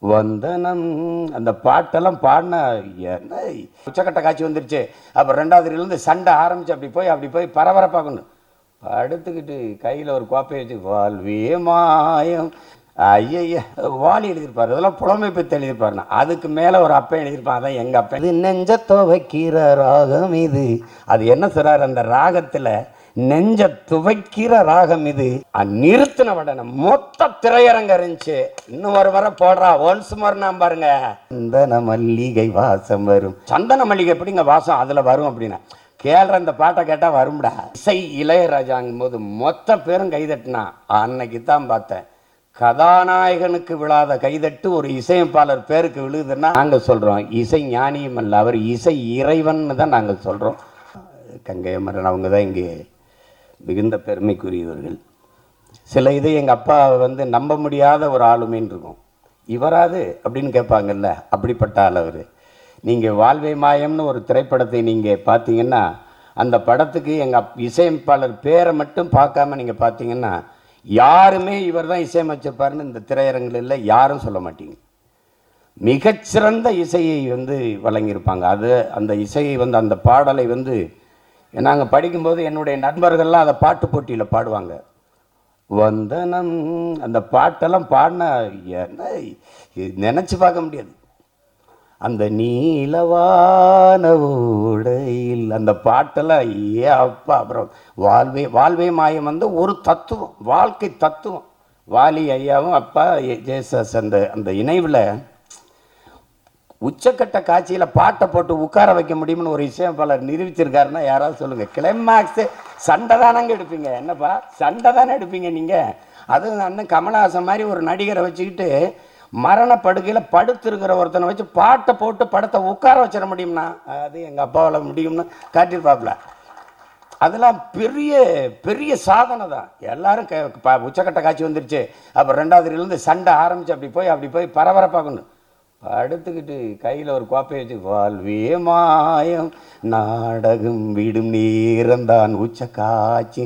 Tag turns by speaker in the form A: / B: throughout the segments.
A: வந்தனம் அந்த பாட்டெல்லாம் பாடின என்ன உச்சக்கட்ட காட்சி வந்துருச்சு. அப்புறம் ரெண்டாவதுலேருந்து சண்டை ஆரம்பிச்சு அப்படி போய் பரபரப்பாகணும். படுத்துக்கிட்டு கையில் ஒரு கோப்பையை வச்சு வாழ்வே மாயம் ஐய வாலி எழுதியிருப்பார். அதெல்லாம் புலமை பற்றி எழுதியிருப்பாருண்ணா. அதுக்கு மேலே ஒரு அப்பன் எழுதியிருப்பான். அதான் எங்கள் அப்பன். இது நெஞ்ச துவைக்கிற ராகம் இது. அது என்ன சொல்கிறார் அந்த ராகத்தில்? நெஞ்ச துவைக்கிற ராகம் இது. நிறுத்தின உடனே மொத்த திரையரங்க இருந்துச்சு. இன்னும் ஒரு வர போடுறா ஒன்ஸ் மறுனா பாருங்க. சந்தன மல்லிகை வாசம் வரும். சந்தன மல்லிகை எப்படிங்க வாசம் அதில் வரும் அப்படின்னா கேள்ற இந்த பாட்டை கேட்டால் வரும்டா. இசை இளையராஜாங்கும் போது மொத்த பேரும் கைதட்டினா. அன்னைக்கு தான் பார்த்தேன் கதாநாயகனுக்கு விழாத கைதட்டு ஒரு இசையமைப்பாளர் பேருக்கு விழுதுன்னா நாங்கள் சொல்கிறோம் இசை ஞானியும் அல்ல, அவர் இசை இறைவன் தான் நாங்கள் சொல்கிறோம். கங்கை அமரன் அவங்க தான் இங்கே மிகுந்த பெருமைக்குரியவர்கள். சில இது எங்கள் அப்பா நம்ப முடியாத ஒரு ஆளுமைன்னு இருக்கும். இவராது அப்படின்னு கேட்பாங்கல்ல, அப்படிப்பட்ட ஆள் அவர். நீங்கள் வாழ்வை மாயம்னு ஒரு திரைப்படத்தை நீங்கள் பார்த்தீங்கன்னா அந்த படத்துக்கு எங்கள் இசையமைப்பாளர் பேரை மட்டும் பார்க்காம நீங்கள் பார்த்தீங்கன்னா யாருமே இவர் தான் இசையமைச்சிருப்பாருன்னு இந்த திரையரங்கில் யாரும் சொல்ல மாட்டீங்க. மிகச்சிறந்த இசையை வழங்கியிருப்பாங்க. அது அந்த இசையை அந்த பாடலை நாங்கள் படிக்கும்போது என்னுடைய நண்பர்கள்லாம் அதை பாட்டு போட்டியில் பாடுவாங்க. வந்தனம் அந்த பாட்டெல்லாம் பாடினா என்ன நினச்சி பார்க்க முடியாது. அந்த நீலவான ஓடையில் அந்த பாட்டெல்லாம் அப்பா. அப்புறம் வாழ்வே மாயம் ஒரு தத்துவம், வாழ்க்கை தத்துவம். வாலி ஐயாவும் அப்பா ஜேசஸ் அந்த இணைவில் உச்சக்கட்ட காட்சியில் பாட்டை போட்டு உட்கார வைக்க முடியும்னு ஒரு இசையமைப்பாளர் நிரூபிச்சிருக்காருன்னா யாராவது சொல்லுங்கள். கிளைமாக்ஸு சண்டை தானங்க எடுப்பீங்க. என்னப்பா சண்டை தானே எடுப்பீங்க நீங்கள்? அதுவும் அண்ணன் கமலஹாசன் மாதிரி ஒரு நடிகரை வச்சுக்கிட்டு மரணப்படுகையில் படுத்திருக்கிற ஒருத்தனை வச்சு பாட்டை போட்டு படத்தை உட்கார வச்சிட முடியும்னா அது எங்கள் அப்பாவால் முடியும்னு காட்டியிருப்பாப்புல. அதெல்லாம் பெரிய பெரிய சாதனை தான். எல்லாரும் உச்சக்கட்ட காட்சி வந்துருச்சு. அப்புறம் ரெண்டாவதுலேருந்து சண்டை ஆரம்பிச்சு அப்படி போய் பரபரப்பாகணும். படுத்துக்கிட்டு கையில் ஒரு கோப்பையை வச்சு வாழ்வே மாயம் நாடகம் விடும் நேரம்தான் உச்ச காட்சி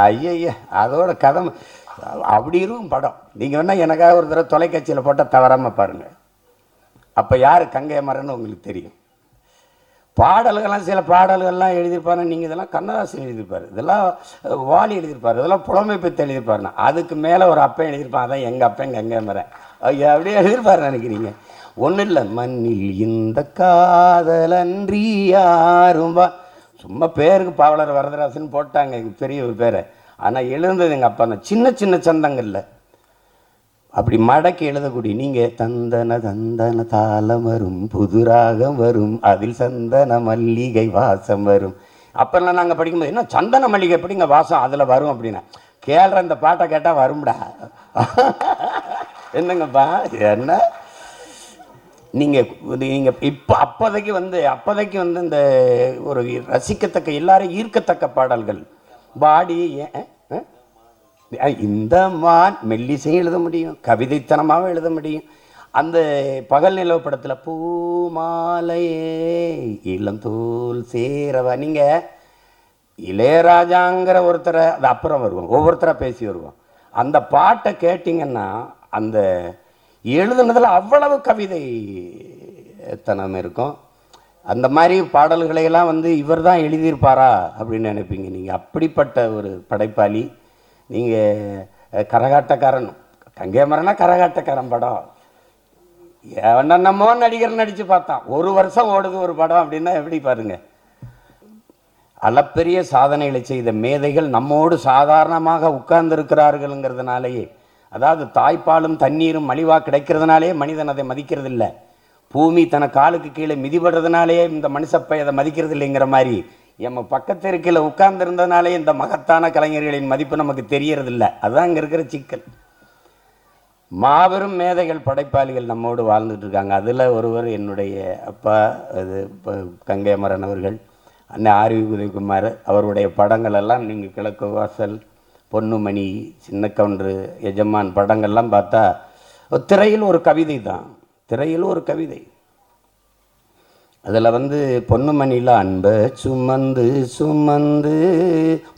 A: ஐய அதோட கதை அப்படி இருக்கும் படம். நீங்கள் வேணால் எனக்காக ஒரு தடவை தொலைக்காட்சியில் போட்டால் தவறாமல் பாருங்கள். அப்போ யார் கங்கை அமரன்னு உங்களுக்கு தெரியும். பாடல்கள்லாம் சில பாடல்கள்லாம் எழுதியிருப்பாரு. நீங்கள் இதெல்லாம் கண்ணதாசன் எழுதியிருப்பார், இதெல்லாம் வாலி எழுதியிருப்பார், இதெல்லாம் புலமை பற்றி எழுதியிருப்பாருண்ணா. அதுக்கு மேலே ஒரு அப்பன் எழுதியிருப்பான். அதான் எங்கள் அப்பன் கங்கை அமரன். ஐயா அப்படியே எழுதியிருப்பாரு நினைக்கிறீங்க. ஒன்றும் இல்லை, மண்ணில் இந்த காதலன்றி யாரும்பா. சும்மா பேருக்கு பாவலர் வரதராசன் போட்டாங்க எங்கள் பெரிய ஒரு பேரை. ஆனால் எழுந்தது எங்கள் அப்பா தான். சின்ன சின்ன சந்தங்கள்ல அப்படி மடக்கி எழுதக்கூடிய நீங்கள் தந்தன தந்தன தாளம் வரும் புதுராகம் வரும் அதில் சந்தன மல்லிகை வாசம் வரும். அப்பெல்லாம் நாங்கள் படிக்கும்போது என்ன சந்தன மல்லிகை எப்படிங்க வாசம் அதில் வரும் அப்படின்னா கேள்ற இந்த பாட்டை கேட்டால் வரும்டா. என்னங்கப்பா என்ன நீங்கள் இப்போ அப்போதைக்கு இந்த ஒரு ரசிக்கத்தக்க எல்லாரும் ஈர்க்கத்தக்க பாடல்கள் பாடி இந்த மான் மெல்லிசையும் எழுத முடியும், கவிதைத்தனமாகவும் எழுத முடியும். அந்த பகல் நிலவு படத்தில் பூமாலையே இளந்தோல் சேரவா. நீங்கள் இளையராஜாங்கிற ஒருத்தரை அது அப்புறம் வருவோம், ஒவ்வொருத்தராக பேசி வருவோம். அந்த பாட்டை கேட்டிங்கன்னா அந்த எழுதுனதில் அவ்வளவு கவிதை தனம் இருக்கும். அந்த மாதிரி பாடல்களையெல்லாம் இவர் தான் எழுதியிருப்பாரா அப்படின்னு நினைப்பீங்க நீங்கள். அப்படிப்பட்ட ஒரு படைப்பாளி. நீங்கள் கரகாட்டக்காரன் கங்கை அமரனா கரகாட்டக்காரன் படம் என்னென்னமோ நடிகர் நடித்து பார்த்தான். ஒரு வருஷம் ஓடுது ஒரு படம் அப்படின்னா எப்படி பாருங்க. அளப்பெரிய சாதனைகளை செய்த மேதைகள் நம்மோடு சாதாரணமாக உட்கார்ந்துருக்கிறார்கள்ங்கிறதுனாலேயே, அதாவது தாய்ப்பாலும் தண்ணீரும் மலிவாக கிடைக்கிறதுனாலே மனிதன் அதை மதிக்கிறதில்லை. பூமி தன காலுக்கு கீழே மிதிபடுறதுனாலே இந்த மனுஷப்பை அதை மதிக்கிறது இல்லைங்கிற மாதிரி நம்ம பக்கத்திற்கில் உட்கார்ந்துருந்ததுனாலே இந்த மகத்தான கலைஞர்களின் மதிப்பு நமக்கு தெரியறதில்லை. அதுதான் இங்கே இருக்கிற சிக்கல். மாபெரும் மேதைகள் படைப்பாளிகள் நம்மோடு வாழ்ந்துட்டு இருக்காங்க. அதில் ஒருவர் என்னுடைய அப்பா அது கங்கை அமரன் அவர்கள், அண்ணன் ஆர்வி உதயகுமார். அவருடைய படங்கள் எல்லாம் நீங்கள் கிழக்கு வாசல், பொன்னுமணி, சின்ன கவுண்டரு, எஜமான் படங்கள்லாம் பார்த்தா திரையில் ஒரு கவிதை தான். திரையில் ஒரு கவிதை. அதில் பொன்னுமணியில் அன்பை சுமந்து சுமந்து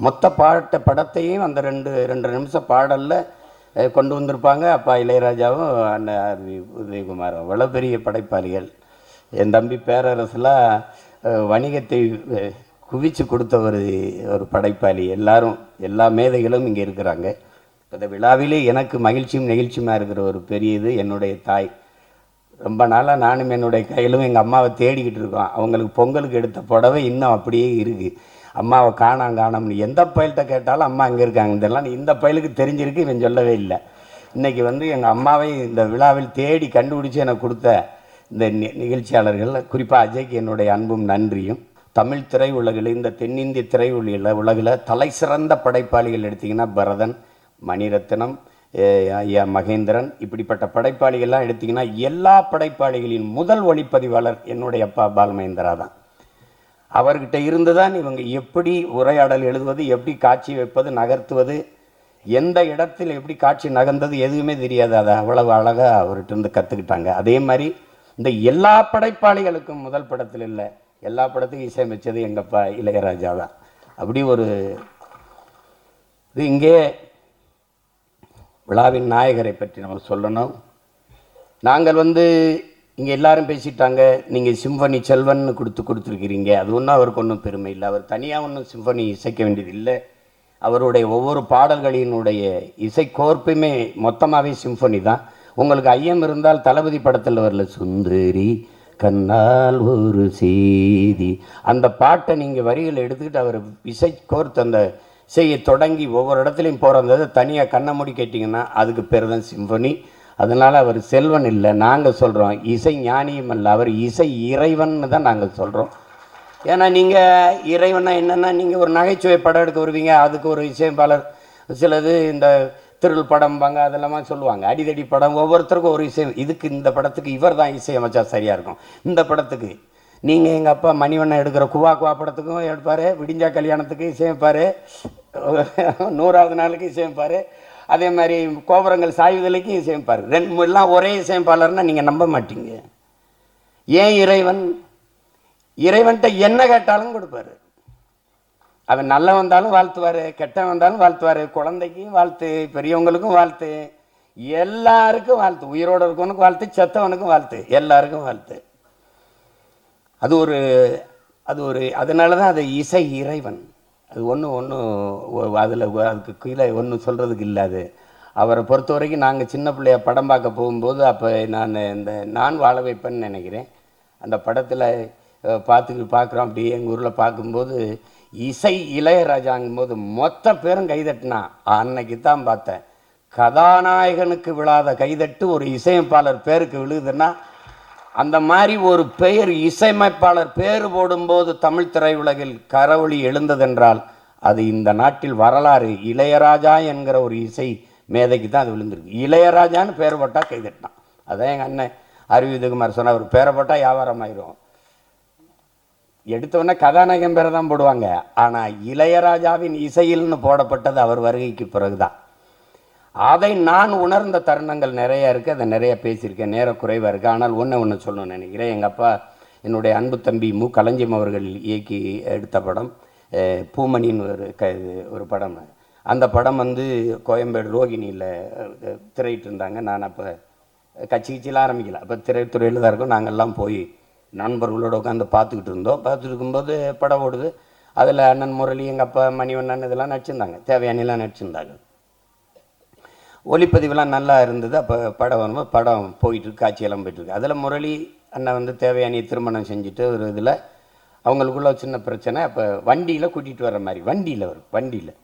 A: மொத்த படத்தையும் அந்த ரெண்டு நிமிஷம் பாடலில் கொண்டு வந்திருப்பாங்க. அப்பா இளையராஜாவும் அண்ணன் உதயகுமாரும் அவ்வளோ பெரிய படைப்பாளிகள். என் தம்பி பேரரசுலாம் வணிகத்தை குவிச்சு கொடுத்த ஒரு படைப்பாளி. எல்லாரும் எல்லா மேதைகளும் இங்கே இருக்கிறாங்க. இந்த விழாவிலே எனக்கு மகிழ்ச்சியும் நெகிழ்ச்சியுமாக இருக்கிற ஒரு பெரிய இது என்னுடைய தாய். ரொம்ப நாளாக நானும் என்னுடைய கையிலும் எங்கள் அம்மாவை தேடிக்கிட்டு இருக்கோம். அவங்களுக்கு பொங்கலுக்கு எடுத்த புடவை இன்னும் அப்படியே இருக்குது. அம்மாவை காணாம்னு எந்த பயல்கிட்ட கேட்டாலும் அம்மா அங்கே இருக்காங்க. இதெல்லாம் இந்த பயலுக்கு தெரிஞ்சிருக்கு, இவன் சொல்லவே இல்லை. இன்றைக்கி வந்து எங்கள் அம்மாவை இந்த விழாவில் தேடி கண்டுபிடிச்சி எனக்கு கொடுத்த இந்த நிகழ்ச்சியாளர்கள், குறிப்பாக அஜய்க்கு என்னுடைய அன்பும் நன்றியும். தமிழ் திரையுலகில், இந்த தென்னிந்திய உலகில் தலை சிறந்த படைப்பாளிகள் எடுத்திங்கன்னா பரதன், மணிரத்னம், ஐயா மகேந்திரன், இப்படிப்பட்ட படைப்பாளிகள்லாம் எடுத்திங்கன்னா எல்லா படைப்பாளிகளின் முதல் ஒளிப்பதிவாளர் என்னுடைய அப்பா பாலமகேந்திரா தான். அவர்கிட்ட இருந்து தான் இவங்க எப்படி உரையாடல் எழுதுவது, எப்படி காட்சி வைப்பது, நகர்த்துவது, எந்த இடத்தில் எப்படி காட்சி நகர்ந்தது எதுவுமே தெரியாது. அதை அவ்வளவு அழகாக அவர்கிட்ட இருந்து கற்றுக்கிட்டாங்க. அதே மாதிரி இந்த எல்லா படைப்பாளிகளுக்கும் முதல் படத்தில் இல்லை, எல்லா படத்துக்கும் இசையமைச்சது எங்கப்பா இளையராஜா தான். அப்படி ஒரு இது. இங்கே விழாவின் நாயகரை பற்றி நம்ம சொல்லணும். நாங்கள் வந்து இங்கே எல்லாரும் பேசிட்டாங்க, நீங்கள் சிம்பனி செல்வன்னு கொடுத்துருக்கிறீங்க. அது ஒன்றும் அவருக்கு ஒன்றும் பெருமை இல்லை. அவர் தனியாக ஒன்றும் சிம்பனி இசைக்க வேண்டியது இல்லை. அவருடைய ஒவ்வொரு பாடல்களினுடைய இசை கோர்ப்புமே மொத்தமாகவே சிம்பனி தான். உங்களுக்கு ஐயம் இருந்தால் தளபதி படத்தில் வரல, சுந்தரி கண்ணால் ஒரு செய்தி, அந்த பாட்டை நீங்கள் வரிகளை எடுத்துக்கிட்டு அவர் இசை கோர்த்து அந்த இசையை தொடங்கி ஒவ்வொரு இடத்துலையும் போகிறத தனியாக கண்ணை மூடி கேட்டிங்கன்னா அதுக்கு பேர் தான் சிம்பனி. அதனால் அவர் செல்வன் இல்லை, நாங்கள் சொல்கிறோம் இசை ஞானியும் அல்ல, அவர் இசை இறைவன் தான் நாங்கள் சொல்கிறோம். ஏன்னா நீங்கள் இறைவனா என்னென்னா, நீங்கள் ஒரு நகைச்சுவை படம் எடுக்க வருவீங்க, அதுக்கு ஒரு இசையமைப்பாளர், சிலது இந்த திருள் படம்பாங்க, அதெல்லாம் சொல்லுவாங்க, அடிதடி படம், ஒவ்வொருத்தருக்கும் ஒரு இசை. இதுக்கு இந்த படத்துக்கு இவர் தான் இசையமைச்சா சரியாக இருக்கும். இந்த படத்துக்கு நீங்கள் எங்கள் அப்பா மணிவண்ணன் எடுக்கிற குவா படத்துக்கும் எடுப்பார், விடிஞ்சா கல்யாணத்துக்கு இசையமைப்பார், 100வது நாளுக்கு இசையமைப்பார், அதே மாதிரி கோபுரங்கள் சாய்வுதலுக்கு இசையமைப்பார். எல்லாம் ஒரே இசையமைப்பாளர்னால் நீங்கள் நம்ப மாட்டீங்க. ஏன் இறைவன்கிட்ட என்ன கேட்டாலும் கொடுப்பார். அவன் நல்ல வந்தாலும் வாழ்த்துவார், கெட்ட வந்தாலும் வாழ்த்துவார், குழந்தைக்கும் வாழ்த்து, பெரியவங்களுக்கும் வாழ்த்து, எல்லாருக்கும் வாழ்த்து, உயிரோடு இருக்கவனுக்கும் வாழ்த்து, செத்தவனுக்கும் வாழ்த்து, எல்லாருக்கும் வாழ்த்து. அது ஒரு அதனால தான் அது இசை இறைவன். அது அதில் அதுக்கு கீழே ஒன்றும் சொல்கிறதுக்கு இல்லாது. அவரை பொறுத்த வரைக்கும் நாங்கள் சின்ன பிள்ளைய படம் பார்க்க போகும்போது, அப்போ நான் வாழ வைப்பேன்னு நினைக்கிறேன், அந்த படத்தில் பார்க்குறோம். அப்படியே எங்கள் ஊரில் பார்க்கும்போது இசை இளையராஜாங்கும்போது மொத்த பேரும் கைதட்டினா, அன்னைக்கு தான் பார்த்தேன் கதாநாயகனுக்கு விழாத கைதட்டு ஒரு இசையமைப்பாளர் பேருக்கு விழுதுன்னா, அந்த மாதிரி ஒரு பெயர் இசையமைப்பாளர் பேர் போடும்போது தமிழ் திரையுலகில் கரவொளி எழுந்ததென்றால் அது இந்த நாட்டில் வரலாறு. இளையராஜா என்கிற ஒரு இசை மேதைக்கு தான் அது விழுந்திருக்கு. இளையராஜான்னு பேர் போட்டால் கைதட்டினான். அதான் எங்கள் அண்ணன் அருவிதகுமார் சொன்னால், அவர் பேரை போட்டால் வியாபாரம் ஆயிரும். எடுத்தோடனே கதாநாயகன் பேரை தான் போடுவாங்க. ஆனால் இளையராஜாவின் இசையில்னு போடப்பட்டது அவர் வருகைக்கு பிறகுதான். அதை நான் உணர்ந்த தருணங்கள் நிறைய இருக்குது, அதை நிறைய பேசியிருக்கேன், நேர குறைவாக இருக்குது. ஆனால் ஒன்று சொல்லணும்னு நினைக்கிறேன். எங்கள் அப்பா என்னுடைய அன்பு தம்பி மு களஞ்சியம் அவர்கள் இயக்கி எடுத்த படம் பூமணின்னு ஒரு படம். அந்த படம் வந்து கோயம்பேடு ரோகிணியில் திரையிட்டு இருந்தாங்க. நான் அப்போ கட்சிலாம் ஆரம்பிக்கல, அப்போ திரைத்துறையில் தான் இருக்கும். நாங்கள்லாம் போய் நண்பர்களோடு உட்காந்து பார்த்துக்கிட்டு இருந்தோம். பார்த்துட்டு இருக்கும்போது படம் ஓடுது. அதில் அண்ணன் முரளி, எங்கள் அப்பா மணிவண்ணன் இதெல்லாம் நடிச்சிருந்தாங்க, தேவையானிலாம் நடிச்சிருந்தாங்க. ஒளிப்பதிவெல்லாம் நல்லா இருந்தது. அப்போ படம் வரும்போது படம் போயிட்டுருக்கு, காட்சியெல்லாம் போயிட்டுருக்கு. அதில் முரளி அண்ணன் வந்து தேவையானியை திருமணம் செஞ்சுட்டு ஒரு இதில் அவங்களுக்குள்ள சின்ன பிரச்சனை. அப்போ வண்டியில் கூட்டிகிட்டு வர்ற மாதிரி, வண்டியில்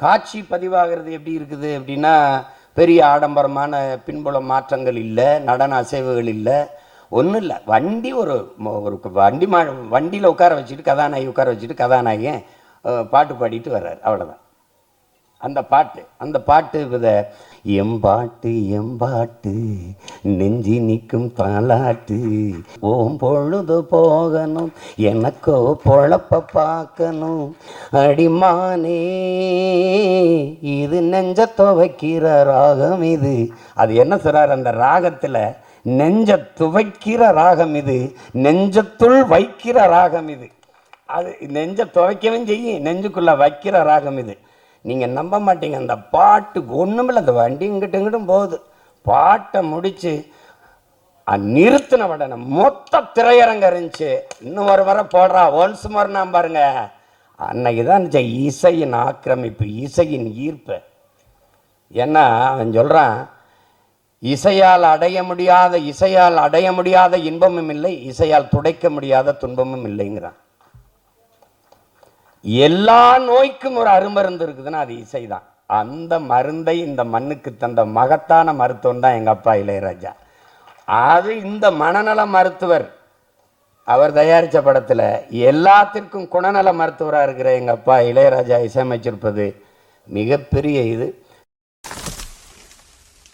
A: காட்சி பதிவாகிறது எப்படி இருக்குது அப்படின்னா, பெரிய ஆடம்பரமான பின்புல மாற்றங்கள் இல்லை, நடன அசைவுகள் இல்லை, ஒன்றும் இல்லை. வண்டி ஒரு வண்டியில் உட்கார வச்சுட்டு கதாநாயகி உட்கார வச்சுட்டு கதாநாயகன் பாட்டு பாடிட்டு வர்றாரு, அவ்வளோதான். அந்த பாட்டு வித எம்பாட்டு நெஞ்சி நிற்கும் தாலாட்டு, ஓம் பொழுது போகணும் எனக்கோ பொழப்ப பார்க்கணும், அடிமானே இது நெஞ்ச துவைக்கிற ராகம் இது. அது என்ன சொல்றார் அந்த ராகத்தில்? நெஞ்ச துவைக்கிற ராகம் இது, நெஞ்சத்துள் வைக்கிற ராகம் இது. அது நெஞ்ச துவைக்கவும் செய்யும், நெஞ்சுக்குள்ள வைக்கிற ராகம் இது. நீங்கள் நம்ப மாட்டீங்க, அந்த பாட்டு ஒன்றுமில்ல, அந்த வண்டி இங்கிட்டு இங்கிட்டும் போகுது. பாட்டை முடித்து நிறுத்தின உடனே மொத்த திரையரங்க இருந்துச்சு. இன்னும் ஒரு வர போடுறா ஒன்ஸ் மோர் நான் பாருங்க. அன்னைக்கு தான் இருந்துச்சு இசையின் ஆக்கிரமிப்பு, இசையின் ஈர்ப்பு. ஏன்னா அவன் சொல்கிறான், இசையால் அடைய முடியாத இன்பமும் இல்லை, இசையால் துடைக்க முடியாத துன்பமும் இல்லைங்கிறான். எல்லா நோய்க்கும் ஒரு அருமருந்து இருக்குதுன்னா அது இசை தான். அந்த மருந்தை இந்த மண்ணுக்கு தந்த மகத்தான மருத்துவம் தான் எங்கள் அப்பா இளையராஜா. அது இந்த மனநல மருத்துவர் அவர் தயாரித்த படத்தில் எல்லாத்திற்கும் குணநல மருத்துவராக இருக்கிற எங்கள் அப்பா இளையராஜா இசையமைச்சிருப்பது மிகப்பெரிய இது.